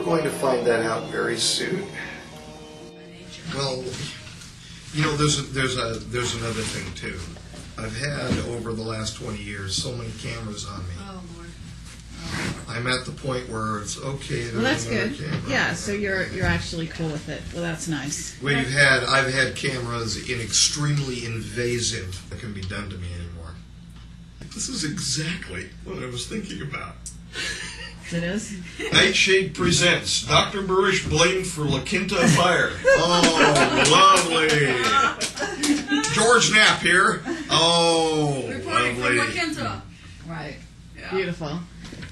going to find that out very soon. Well, you know, there's another thing too. I've had over the last 20 years so many cameras on me. Oh, Lord. I'm at the point where it's okay. Well, that's another good. camera. Yeah, so you're actually cool with it. Well, that's nice. I've had cameras in extremely invasive that can be done to me anymore. This is exactly what I was thinking about. It is? Nightshade presents Dr. Burish blamed for La Quinta fire. Oh, lovely. George Knapp here. Oh, Reporting from lovely. La Quinta. Right. Yeah. Beautiful.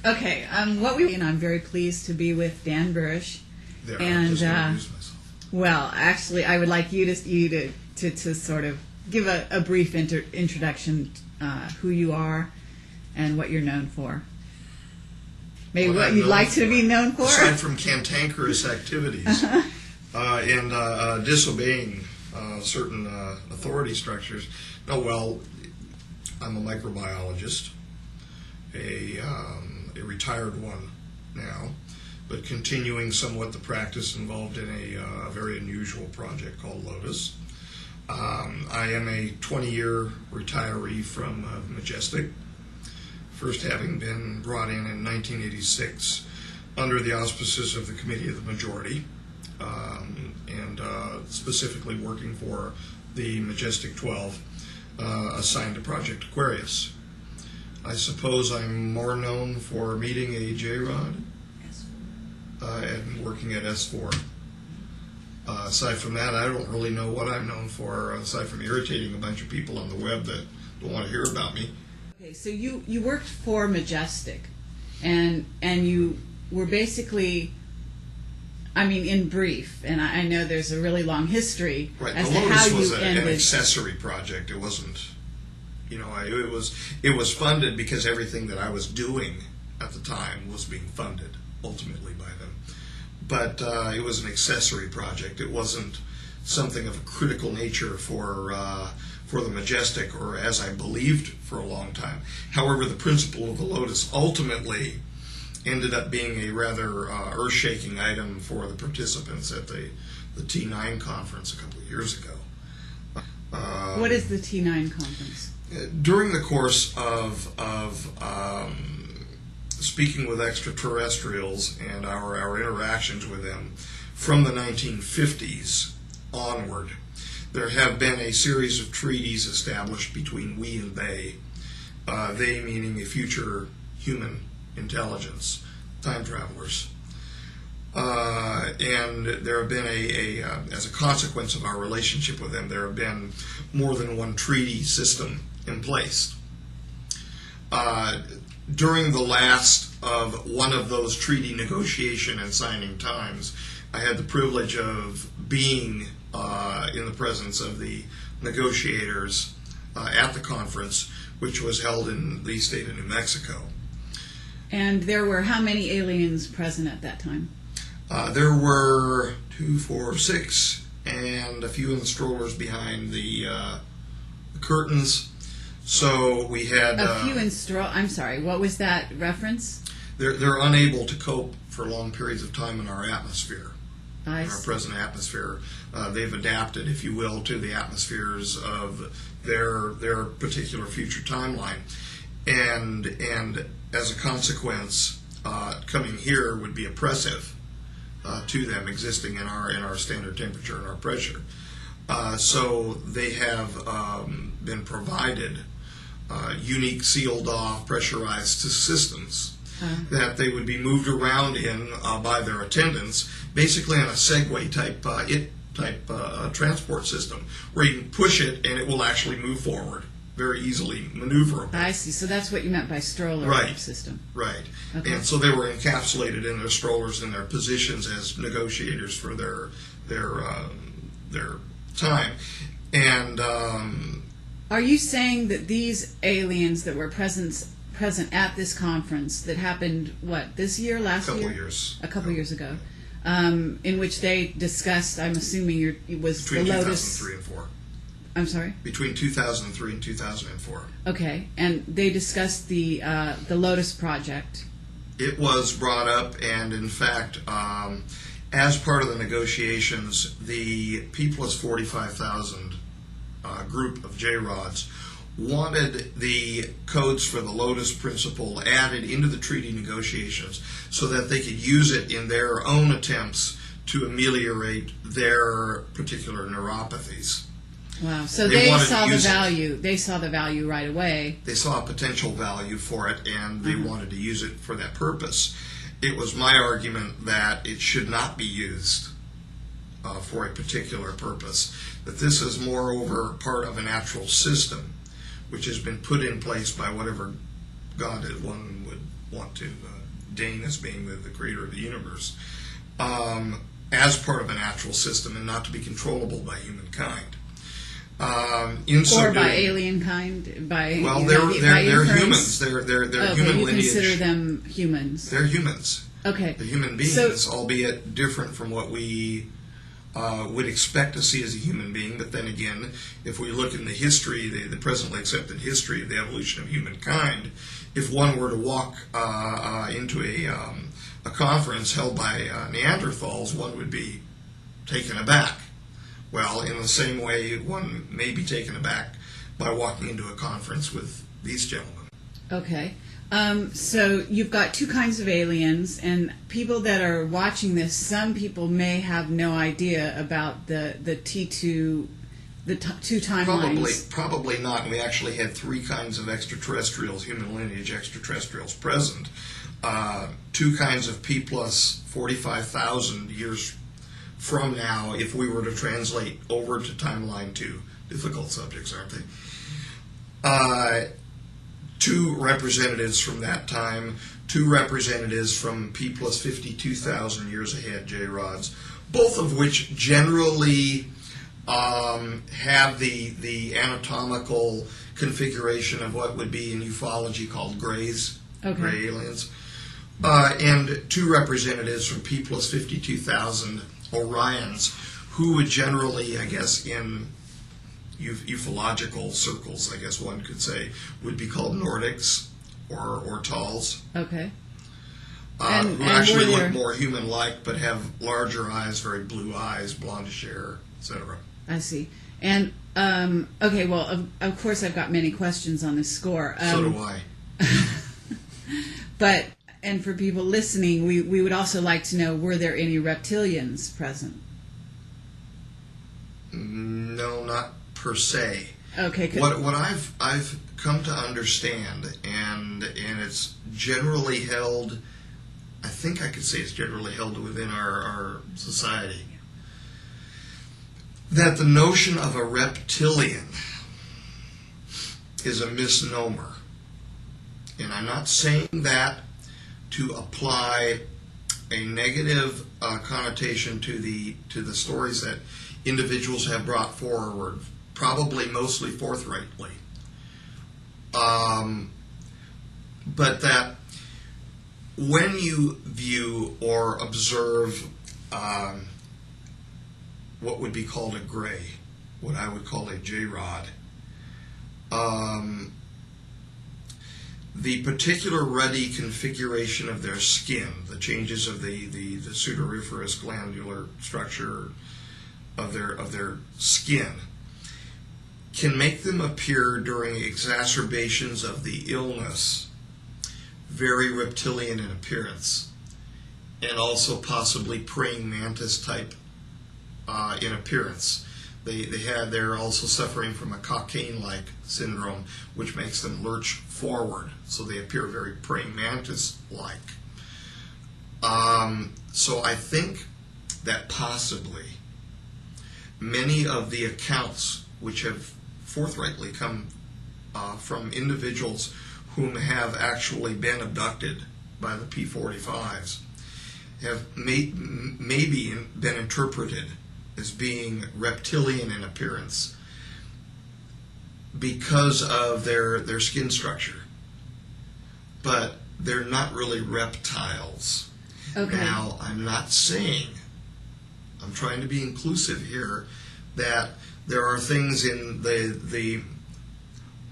Okay, I'm very pleased to be with Dan Burish. There, And, I just introduced myself. Well, actually, I would like you to sort of give a brief introduction, who you are and what you're known for. Maybe what I'm you'd known like to be known for? Aside from cantankerous activities and disobeying certain authority structures. No, well, I'm a microbiologist, a retired one now, but continuing somewhat the practice involved in a very unusual project called Lotus. I am a 20-year retiree from Majestic, first having been brought in 1986 under the auspices of the Committee of the Majority, and specifically working for the Majestic 12, assigned to Project Aquarius. I suppose I'm more known for meeting a J-Rod and working at S4. Aside from that, I don't really know what I'm known for, aside from irritating a bunch of people on the web that don't want to hear about me. Okay, so you worked for Majestic, and you were basically, I mean, in brief, and I know there's a really long history Right, as the to Lotus how was you an ended. accessory project. It wasn't, it was funded because everything that I was doing at the time was being funded ultimately by them. But it was an accessory project. It wasn't something of a critical nature for the Majestic, or as I believed for a long time. However, the principle of the Lotus ultimately ended up being a rather earth-shaking item for the participants at the T9 conference a couple of years ago. What is the T9 conference? During the course of speaking with extraterrestrials and our interactions with them from the 1950s onward, there have been a series of treaties established between we and they meaning a future human intelligence, time travelers. And there have been as a consequence of our relationship with them, there have been more than one treaty system in place. During the last of one of those treaty negotiation and signing times, I had the privilege of being in the presence of the negotiators at the conference, which was held in the state of New Mexico. And there were how many aliens present at that time? There were 2, 4, 6, and a few in the strollers behind the curtains. So we had A few in I'm sorry, what was that reference? They're unable to cope for long periods of time in our atmosphere, in our present atmosphere. They've adapted, if you will, to the atmospheres of their particular future timeline, and as a consequence, coming here would be oppressive to them, existing in our standard temperature and our pressure. So they have been provided unique sealed off pressurized systems that they would be moved around in by their attendants, basically on a Segway type transport system, where you can push it and it will actually move forward, very easily maneuverable. I see. So that's what you meant by stroller Right. system. Right. Okay. And so they were encapsulated in their strollers in their positions as negotiators for their time. And Are you saying that these aliens that were present at this conference that happened, this year, last year? A couple years ago. In which they discussed, I'm assuming it was between the Lotus. 2003 and 4. I'm sorry? Between 2003 and 2004. Okay, and they discussed the Lotus project It was brought up, and in fact, as part of the negotiations, the People's 45,000 group of J-Rods wanted the codes for the Lotus Principle added into the treaty negotiations so that they could use it in their own attempts to ameliorate their particular neuropathies. Wow. So They they wanted saw to the use it. value. They saw the value right away. They saw a potential value for it, and they wanted to use it for that purpose. It was my argument that it should not be used for a particular purpose, that this is moreover part of a natural system which has been put in place by whatever God that one would want to deign as being the creator of the universe, as part of a natural system and not to be controllable by humankind. Or by alien kind, by well, you they're know, by humans. inference? They're Okay, human you lineage. consider them humans. They're humans. Okay. They're human beings, So- albeit different from what we would expect to see as a human being. But then again, if we look in the history, the presently accepted history of the evolution of humankind, if one were to walk into a conference held by Neanderthals, one would be taken aback. Well, in the same way, one may be taken aback by walking into a conference with these gentlemen. Okay. So you've got two kinds of aliens, and people that are watching this, some people may have no idea about the T2, two timelines. Probably not. And we actually had three kinds of extraterrestrials, human lineage extraterrestrials present. Two kinds of P plus 45,000 years from now, if we were to translate over to timeline 2. Difficult subjects, aren't they? Two representatives from that time, two representatives from P plus 52,000 years ahead, J-Rods, both of which generally have the anatomical configuration of what would be in ufology called grays, gray aliens, and two representatives from P plus 52,000 Orions, who would generally, I guess, in ufological circles, I guess one could say, would be called Nordics or Tals. Okay. Who actually look more human-like but have larger eyes, very blue eyes, blondish hair, etc. I see. And, okay, well, of course I've got many questions on this score. So do I. But, and for people listening, we would also like to know, were there any reptilians present? No, not per se. Okay. What I've come to understand, and it's generally held, I think I could say it's generally held within our society, that the notion of a reptilian is a misnomer. And I'm not saying that to apply a negative connotation to the stories that individuals have brought forward, probably mostly forthrightly. But that when you view or observe what would be called a gray, what I would call a J-Rod, the particular ruddy configuration of their skin, the changes of the sudoriferous glandular structure of their skin, can make them appear during exacerbations of the illness very reptilian in appearance, and also possibly praying mantis type in appearance. They're also suffering from a cocaine-like syndrome, which makes them lurch forward, so they appear very praying mantis-like. So I think that possibly many of the accounts which have forthrightly come from individuals whom have actually been abducted by the P-45s have maybe been interpreted as being reptilian in appearance because of their skin structure. But they're not really reptiles. Okay. Now, I'm not saying, I'm trying to be inclusive here, that there are things in the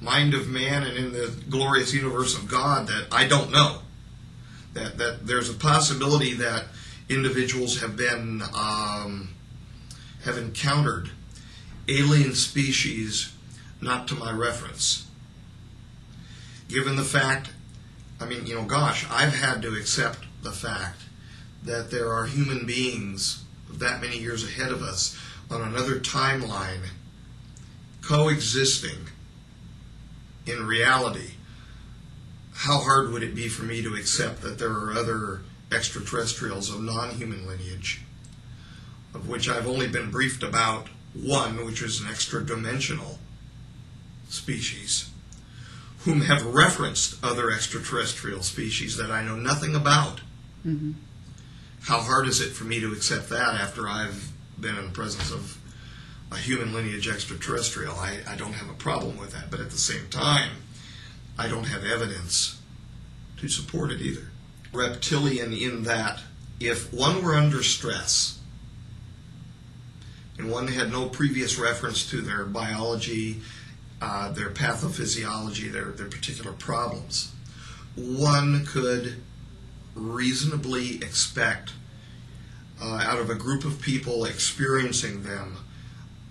mind of man and in the glorious universe of God that I don't know. That there's a possibility that individuals have encountered alien species not to my reference. Given the fact, I've had to accept the fact that there are human beings that many years ahead of us on another timeline coexisting in reality. How hard would it be for me to accept that there are other extraterrestrials of non-human lineage, of which I've only been briefed about one, which is an extra-dimensional species, whom have referenced other extraterrestrial species that I know nothing about. Mm-hmm. How hard is it for me to accept that after I've been in the presence of a human lineage extraterrestrial? I don't have a problem with that, but at the same time, I don't have evidence to support it either. Reptilian in that if one were under stress and one had no previous reference to their biology, their pathophysiology, their particular problems, one could reasonably expect out of a group of people experiencing them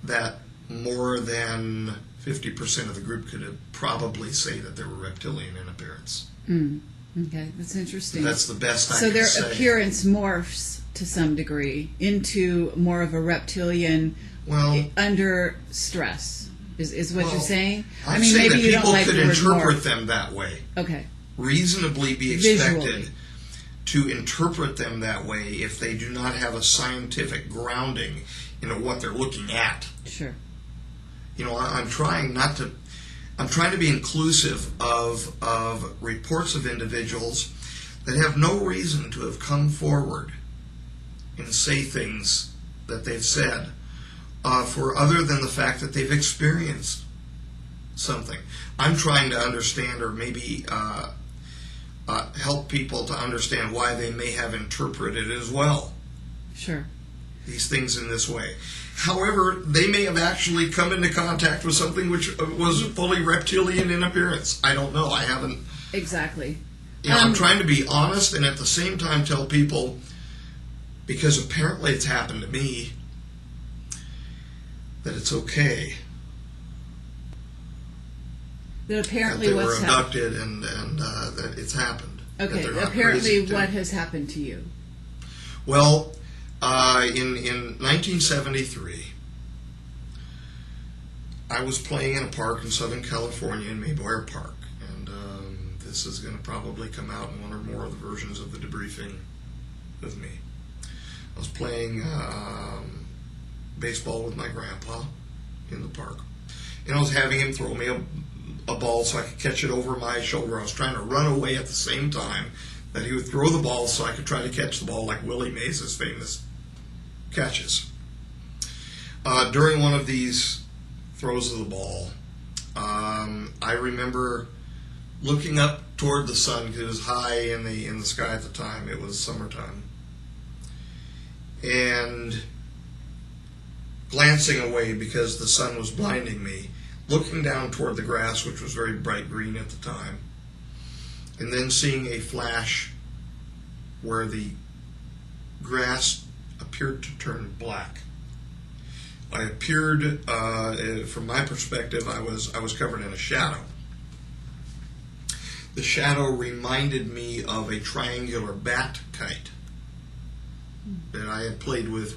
that more than 50% of the group could probably say that they were reptilian in appearance. Okay, that's interesting. That's the best I so can their say. appearance morphs to some degree into more of a reptilian under stress. Is what you're saying? I'm saying maybe that you people don't like could the word interpret morph. them that way. Okay. Reasonably be expected Visually. to interpret them that way if they do not have a scientific grounding in what they're looking at. Sure. I'm trying to be inclusive of reports of individuals that have no reason to have come forward and say things that they've said for other than the fact that they've experienced something. I'm trying to understand, or maybe help people to understand why they may have interpreted as well. Sure. These things in this way. However, they may have actually come into contact with something which was fully reptilian in appearance. I don't know. I haven't. Exactly. I'm trying to be honest and at the same time tell people, because apparently it's happened to me, that it's okay. That apparently that they were what's happened. abducted and that it's happened. Okay. That they're not Apparently, crazy what too. has happened to you? Well, in 1973, I was playing in a park in Southern California in Mayboyer Park, and this is going to probably come out in one or more of the versions of the debriefing with me. I was playing baseball with my grandpa in the park, and I was having him throw me a ball so I could catch it over my shoulder. I was trying to run away at the same time that he would throw the ball so I could try to catch the ball like Willie Mays' famous catches. During one of these throws of the ball, I remember looking up toward the sun because it was high in the sky at the time. It was summertime, and glancing away because the sun was blinding me, looking down toward the grass, which was very bright green at the time, and then seeing a flash where the grass appeared to turn black. I appeared, from my perspective, I was covered in a shadow. The shadow reminded me of a triangular bat kite that I had played with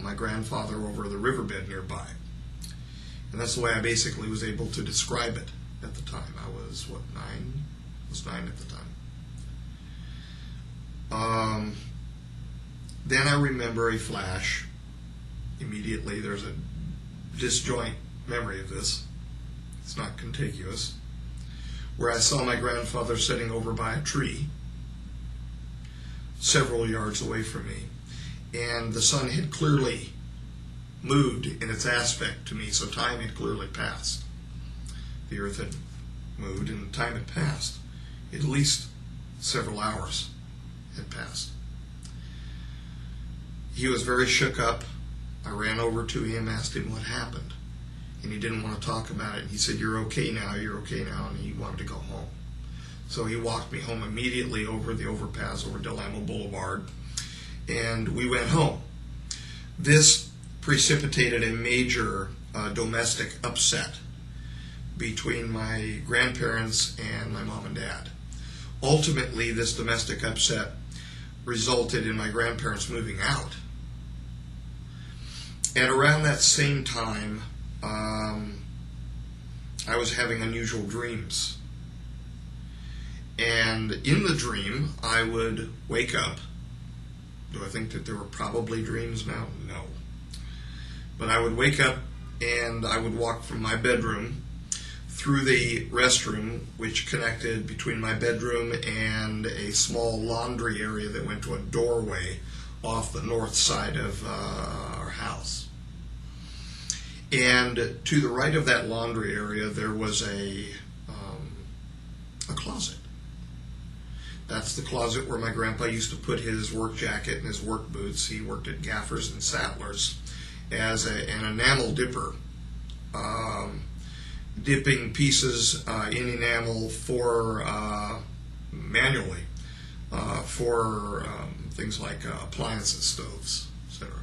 my grandfather over the riverbed nearby. And that's the way I basically was able to describe it at the time. I was, 9? I was 9 at the time. Then I remember a flash. Immediately, there's a disjoint memory of this. It's not contiguous. Where I saw my grandfather sitting over by a tree, several yards away from me. And the sun had clearly moved in its aspect to me, so time had clearly passed. The earth had moved and time had passed. At least several hours had passed. He was very shook up. I ran over to him, asked him what happened, and he didn't want to talk about it. He said, "You're okay now, you're okay now," and he wanted to go home. So he walked me home immediately over the overpass over Del Amo Boulevard, and we went home. This precipitated a major domestic upset between my grandparents and my mom and dad. Ultimately, this domestic upset resulted in my grandparents moving out. And around that same time, I was having unusual dreams. And in the dream, I would wake up. Do I think that there were probably dreams now? No. But I would wake up and I would walk from my bedroom through the restroom, which connected between my bedroom and a small laundry area that went to a doorway off the north side of our house. And to the right of that laundry area, there was a closet. That's the closet where my grandpa used to put his work jacket and his work boots. He worked at Gaffers and Sattlers as an enamel dipper, dipping pieces in enamel for manually for things like appliances, stoves, etc.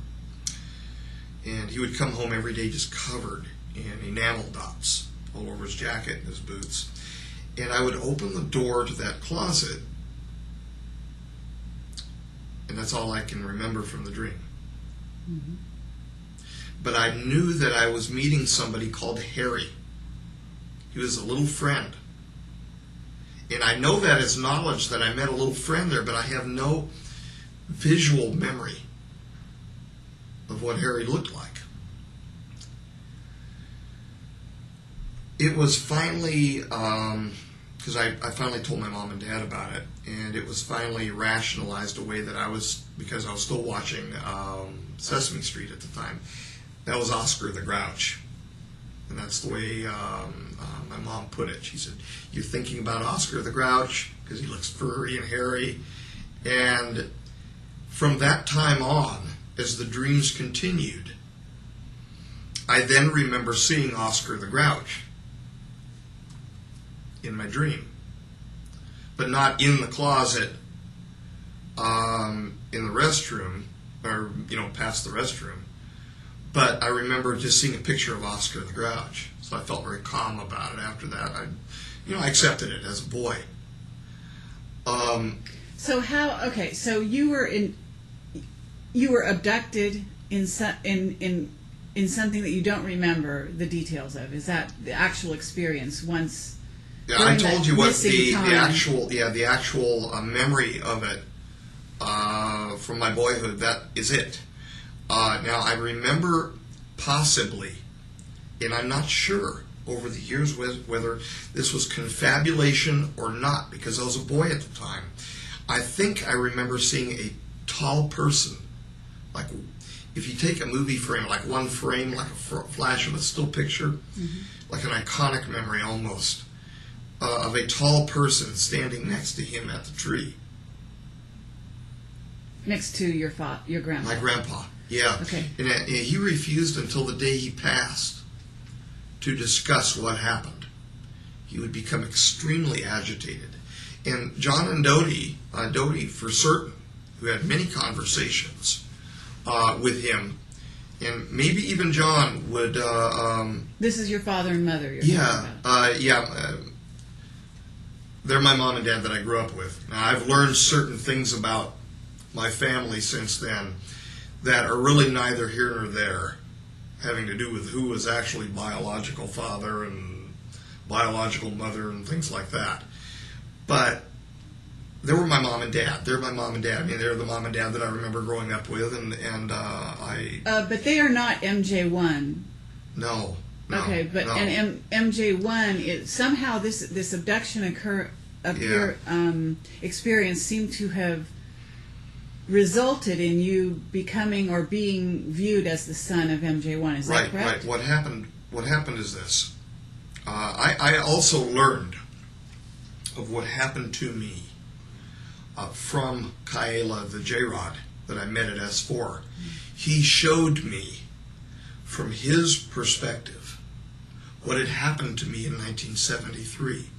And he would come home every day just covered in enamel dots all over his jacket and his boots. And I would open the door to that closet, and that's all I can remember from the dream. Mm-hmm. But I knew that I was meeting somebody called Harry. He was a little friend. And I know that as knowledge that I met a little friend there, but I have no visual memory of what Harry looked like. It was finally, because I finally told my mom and dad about it, and it was finally rationalized away that because I was still watching Sesame Street at the time, that was Oscar the Grouch. And that's the way my mom put it. She said, "You're thinking about Oscar the Grouch because he looks furry and hairy." And from that time on, as the dreams continued, I then remember seeing Oscar the Grouch in my dream, but not in the closet, in the restroom, or past the restroom. But I remember just seeing a picture of Oscar the Grouch, so I felt very calm about it. After that, I accepted it as a boy. So so you were abducted in something that you don't remember the details of. Is that the actual experience once? Yeah, I told you what the actual memory of it from my boyhood. That is it. Now I remember possibly, and I'm not sure over the years whether this was confabulation or not, because I was a boy at the time. I think I remember seeing a tall person, like if you take a movie frame, like one frame, like a flash of a still picture, mm-hmm. like an iconic memory almost, of a tall person standing next to him at the tree. Next to your grandpa. My grandpa, yeah. Okay. And he refused until the day he passed to discuss what happened. He would become extremely agitated. And John and Dodie for certain, who had many conversations with him, and maybe even John would... this is your father and mother you're talking about. They're my mom and dad that I grew up with. Now, I've learned certain things about my family since then that are really neither here nor there, having to do with who was actually biological father and biological mother and things like that. But they were my mom and dad. They're my mom and dad. I mean, they're the mom and dad that I remember growing up with, and I... But they are not MJ1. No. Okay, but no. And MJ1, somehow this abduction experience seemed to have resulted in you becoming or being viewed as the son of MJ1. Is that correct? Right. What happened is this. I also learned of what happened to me from Kaela, the J-Rod that I met at S4. He showed me from his perspective what had happened to me in 1973.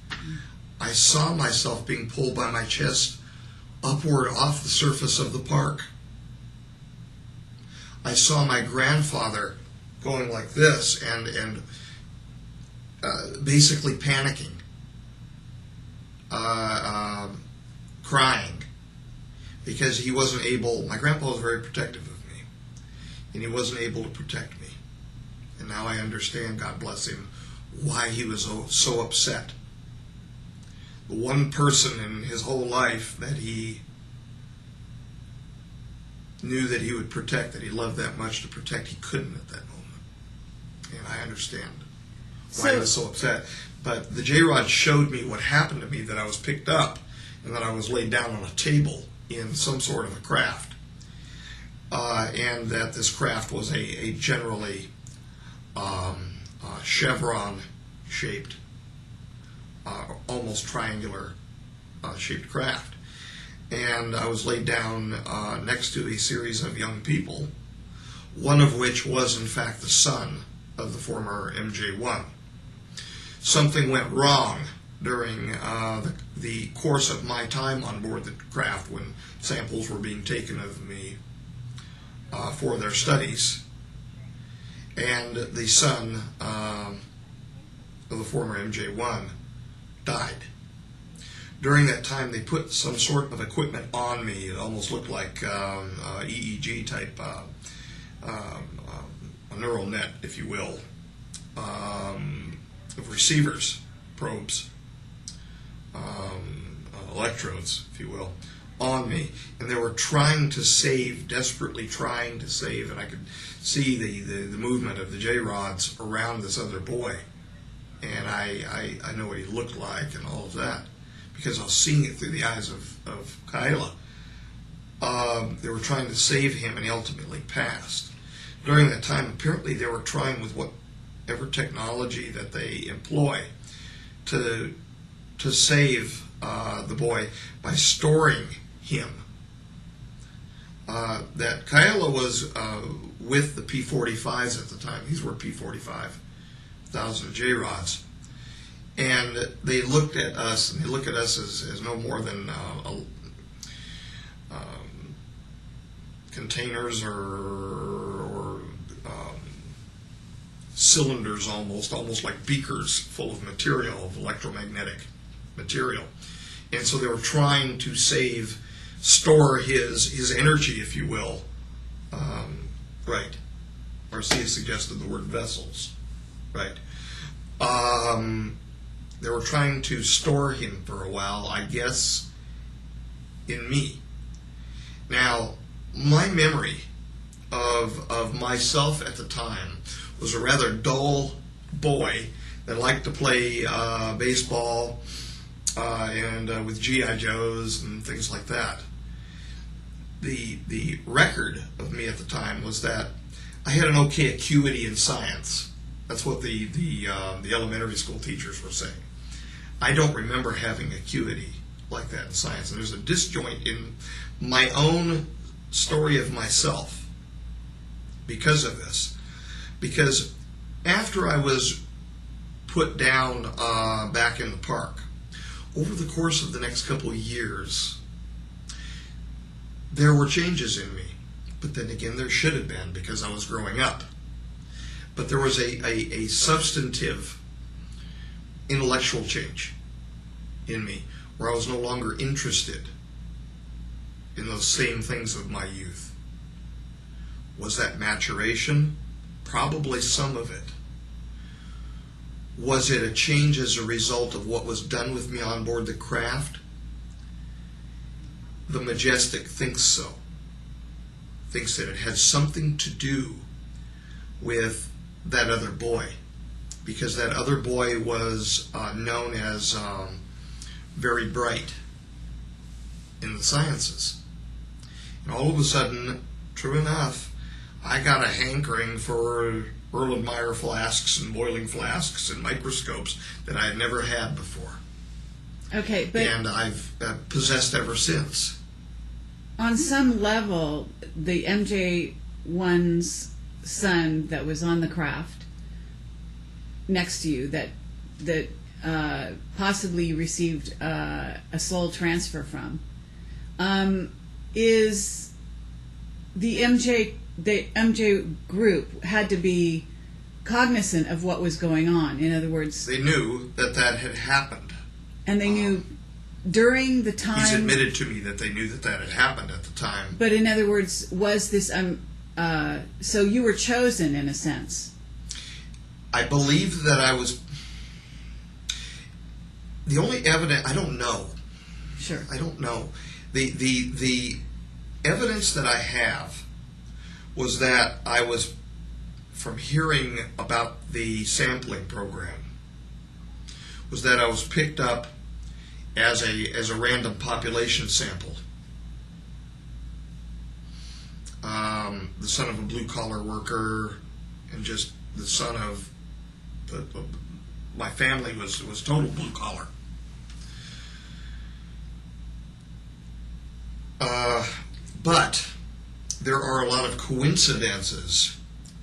I saw myself being pulled by my chest upward off the surface of the park. I saw my grandfather going like this and basically panicking, crying, because he wasn't able. My grandpa was very protective of me, and he wasn't able to protect me. And now I understand, God bless him, why he was so upset. The one person in his whole life that he knew that he would protect, that he loved that much to protect, he couldn't at that moment. And I understand why he was so upset. But the J-Rod showed me what happened to me, that I was picked up and that I was laid down on a table in some sort of a craft. And that this craft was a generally chevron-shaped, almost triangular shaped craft. And I was laid down next to a series of young people, one of which was in fact the son of the former MJ1. Something went wrong during the course of my time on board the craft when samples were being taken of me for their studies. And the son of the former MJ1 died. During that time, they put some sort of equipment on me. It almost looked like EEG type, a neural net, if you will, of receivers, probes, electrodes, if you will, on me. And they were trying to save, desperately trying to save, and I could see the movement of the J-rods around this other boy. And I know what he looked like and all of that, because I was seeing it through the eyes of Kyla. They were trying to save him, and he ultimately passed. During that time, apparently they were trying with whatever technology that they employ to save the boy by storing him. That Kyla was with the P-45s at the time. These were P-45,000 J-rods. And they looked at us, and they look at us as no more than containers or cylinders, almost like beakers full of material, of electromagnetic material. And so they were trying to store his energy, if you will. Right. Marcia suggested the word vessels. Right. They were trying to store him for a while, I guess, in me. Now, my memory of myself at the time was a rather dull boy that liked to play baseball and with G.I. Joes and things like that. The record of me at the time was that I had an okay acuity in science. That's what the elementary school teachers were saying. I don't remember having acuity like that in science. And there's a disjoint in my own story of myself because of this. Because after I was put down back in the park, over the course of the next couple of years, there were changes in me. But then again, there should have been, because I was growing up. But there was a substantive intellectual change in me, where I was no longer interested in those same things of my youth. Was that maturation? Probably some of it. Was it a change as a result of what was done with me on board the craft? The Majestic thinks so. Thinks that it had something to do with that other boy, because that other boy was known as very bright in the sciences. And all of a sudden, true enough, I got a hankering for Erlenmeyer flasks and boiling flasks and microscopes that I had never had before. Okay, but... And I've possessed ever since. On some level, the MJ1's son that was on the craft next to you, that possibly received a soul transfer from, is the MJ group had to be cognizant of what was going on. In other words, They knew that had happened. and they knew during the time. He's admitted to me that they knew that had happened at the time. But in other words, was this so you were chosen in a sense? I believe that I was. The only evidence, I don't know. Sure. I don't know. The evidence that I have was that I was, from hearing about the sampling program, was that I was picked up as a random population sample. The son of a blue-collar worker, and just the son of my family was total blue-collar. But there are a lot of coincidences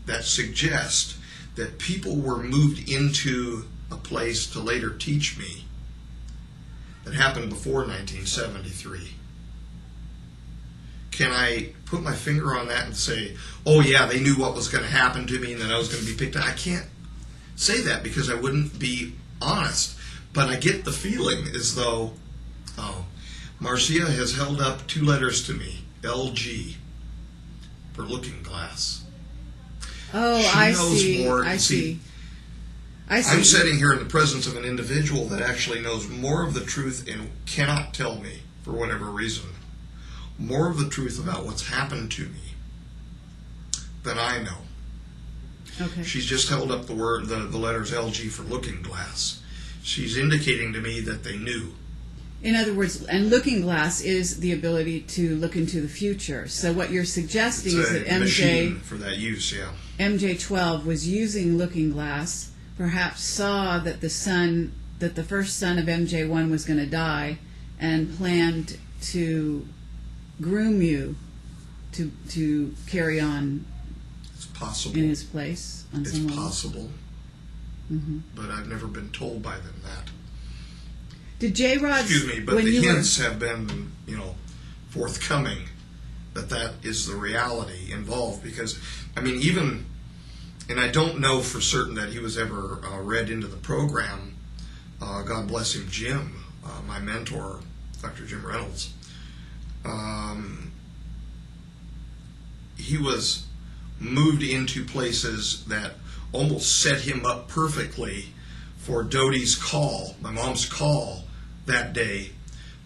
that suggest that people were moved into a place to later teach me that happened before 1973. Can I put my finger on that and say, oh yeah, they knew what was going to happen to me and that I was going to be picked up? I can't say that because I wouldn't be honest. But I get the feeling as though, Marcia has held up 2 letters to me, LG, for Looking Glass. Oh, She I knows see. more. I see. I see. I'm sitting here in the presence of an individual that actually knows more of the truth and cannot tell me, for whatever reason, more of the truth about what's happened to me than I know. Okay. She's just held up the letters LG for Looking Glass. She's indicating to me that they knew. In other words, and Looking Glass is the ability to look into the future. So what you're suggesting is that machine for that use, yeah. MJ12 was using Looking Glass, perhaps saw that the first son of MJ1 was going to die, and planned to groom you to carry on. It's possible. In his place on some level. It's possible. Mm-hmm. But I've never been told by them that. Did J-Rod... Excuse me, but the hints have been, forthcoming that is the reality involved. Because, even, and I don't know for certain that he was ever read into the program. God bless him, Jim, my mentor, Dr. Jim Reynolds. He was moved into places that almost set him up perfectly for Dodie's call, my mom's call that day,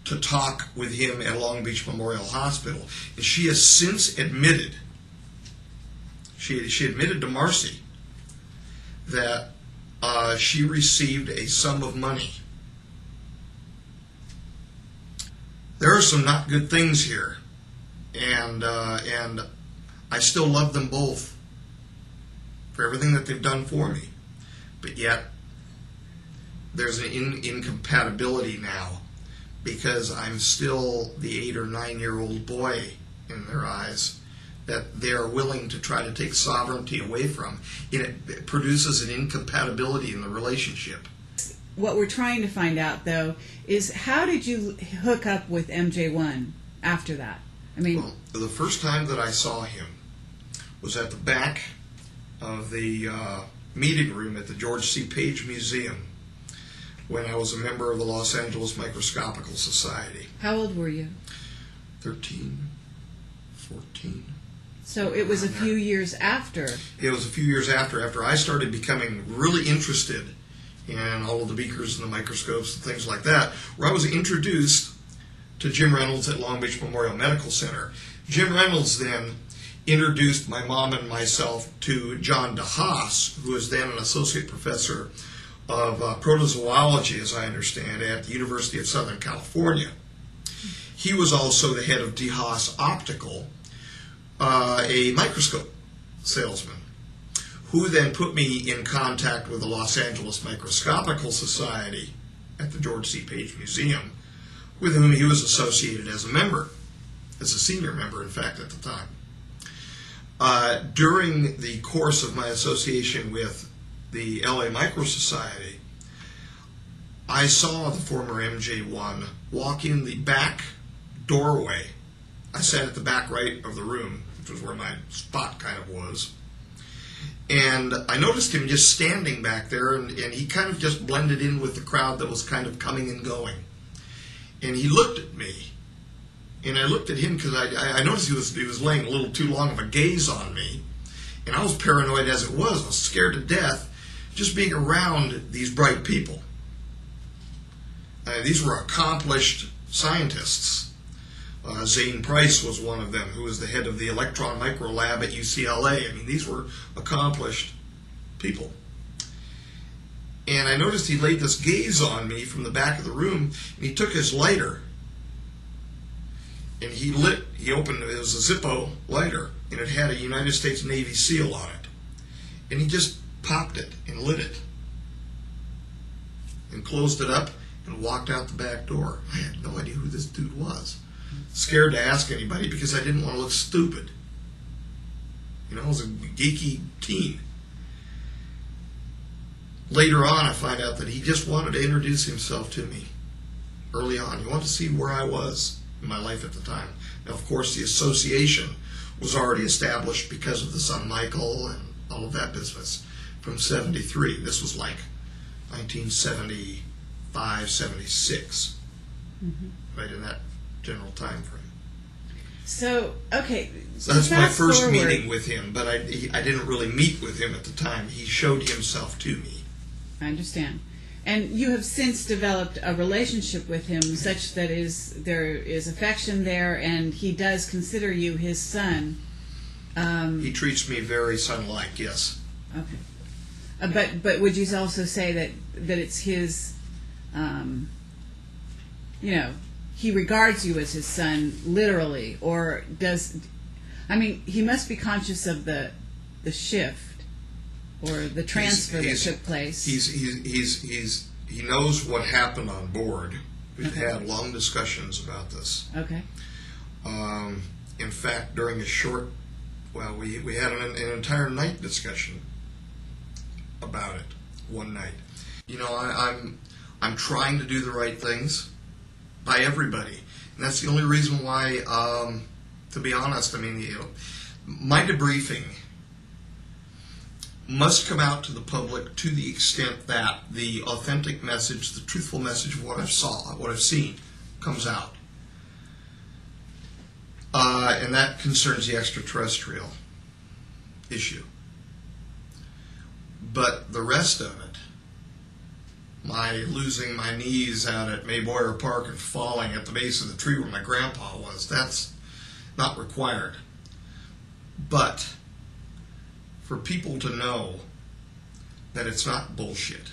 to talk with him at Long Beach Memorial Hospital. And she has since admitted, she admitted to Marcy that she received a sum of money. There are some not good things here, and I still love them both for everything that they've done for me. But yet, there's an incompatibility now because I'm still the 8 or 9-year-old boy in their eyes that they're willing to try to take sovereignty away from. It produces an incompatibility in the relationship. What we're trying to find out, though, is how did you hook up with MJ1 after that? Well, the first time that I saw him was at the back of the meeting room at the George C. Page Museum when I was a member of the Los Angeles Microscopical Society. How old were you? 13, 14. So it was a few years after. It was a few years after I started becoming really interested in all of the beakers and the microscopes and things like that, where I was introduced to Jim Reynolds at Long Beach Memorial Medical Center. Jim Reynolds then introduced my mom and myself to John DeHaas, who was then an associate professor of protozoology, as I understand, at the University of Southern California. He was also the head of DeHaas Optical, a microscope salesman, who then put me in contact with the Los Angeles Microscopical Society at the George C. Page Museum, with whom he was associated as a member, as a senior member, in fact, at the time. During the course of my association with the LA Micro Society, I saw the former MJ1 walk in the back doorway. I sat at the back right of the room, which was where my spot kind of was. And I noticed him just standing back there, and he kind of just blended in with the crowd that was kind of coming and going. And he looked at me, and I looked at him because I noticed he was laying a little too long of a gaze on me. And I was paranoid as it was. I was scared to death just being around these bright people. These were accomplished scientists. Zane Price was one of them, who was the head of the Electron Micro Lab at UCLA. I mean, these were accomplished people. And I noticed he laid this gaze on me from the back of the room, and he took his lighter, and he opened, it was a Zippo lighter, and it had a United States Navy SEAL on it. And he just popped it and lit it, and closed it up, and walked out the back door. I had no idea who this dude was. Scared to ask anybody because I didn't want to look stupid. You know, I was a geeky teen. Later on, I find out that he just wanted to introduce himself to me early on. He wanted to see where I was in my life at the time. Now, of course, the association was already established because of the son Michael and all of that business from 73. This was like 1975, 76, right in that general time frame. So, okay. So that's my first forward. meeting with him, but I didn't really meet with him at the time. He showed himself to me. I understand. And you have since developed a relationship with him such that there is affection there, and he does consider you his son. He treats me very son-like, yes. Okay. But would you also say that it's his, he regards you as his son literally, or he must be conscious of the shift or the transfer that took place. He knows what happened on board. We've had long discussions about this. Okay. In fact, during we had an entire night discussion about it one night. You know, I'm trying to do the right things by everybody, and that's the only reason why. To be honest, I mean, my debriefing must come out to the public to the extent that the authentic message, the truthful message of what I've seen, comes out. And that concerns the extraterrestrial issue. But the rest of it, my losing my knees out at Mayboyer Park and falling at the base of the tree where my grandpa was, that's not required. But for people to know that it's not bullshit,